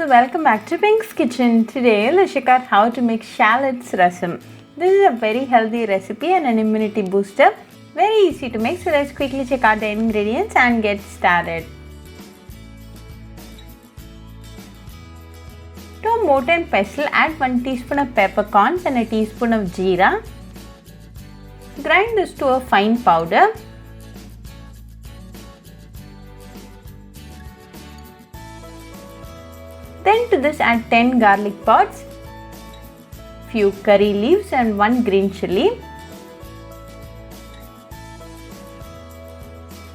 welcome back to Pink's Kitchen. Today let's check out how to make Shallots Rasam. This is a very healthy recipe and an immunity booster. Very easy to make, so let's quickly check out the ingredients and get started. To a mortar and pestle, add 1 teaspoon of peppercorns and a teaspoon of jeera. Grind this to a fine powder. Then to this add 10 garlic pods, few curry leaves and 1 green chilli.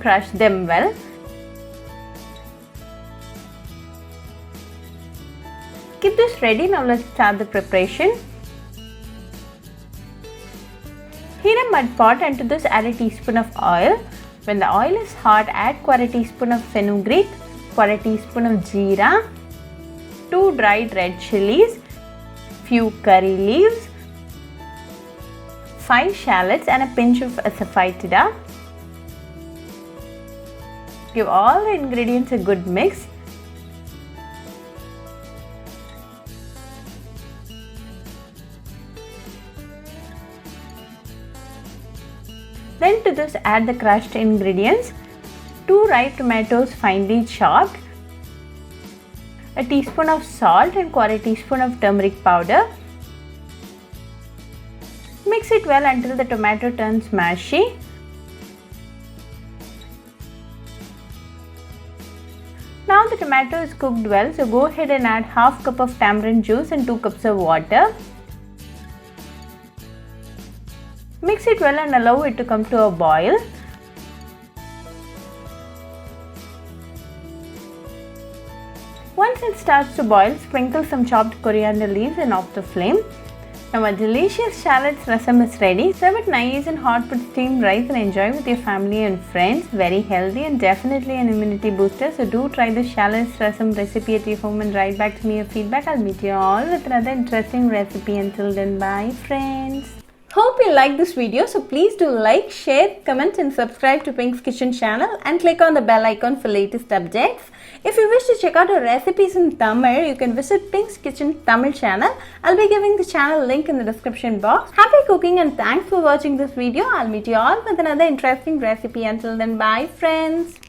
Crush them well. Keep this ready. Now let's start the preparation. Heat a mud pot and to this add a teaspoon of oil. When the oil is hot, add 1/4 teaspoon of fenugreek, 1/4 teaspoon of jeera, 2 dried red chillies, few curry leaves, 5 shallots and a pinch of Asafoetida. Give all the ingredients a good mix. Then to this add the crushed ingredients, 2 ripe tomatoes finely chopped, a teaspoon of salt and 1/4 teaspoon of turmeric powder. Mix it well until the tomato turns mushy. Now the tomato is cooked well, so go ahead and add half cup of tamarind juice and 2 cups of water. Mix it well and allow it to come to a boil. Once it starts to boil, sprinkle some chopped coriander leaves and off the flame. Now a delicious Shallots Rasam is ready. Serve it nice and hot with steamed rice and enjoy with your family and friends. Very healthy and definitely an immunity booster. So do try the Shallots Rasam recipe at your home and write back to me your feedback. I'll meet you all with another interesting recipe. Until then, bye friends. Hope you like this video, so please do like, share, comment and subscribe to Pink's Kitchen channel and click on the bell icon for latest updates. If you wish to check out our recipes in Tamil, you can visit Pink's Kitchen Tamil channel. I'll be giving the channel link in the description box. Happy cooking and thanks for watching this video. I'll meet you all with another interesting recipe. Until then, bye friends.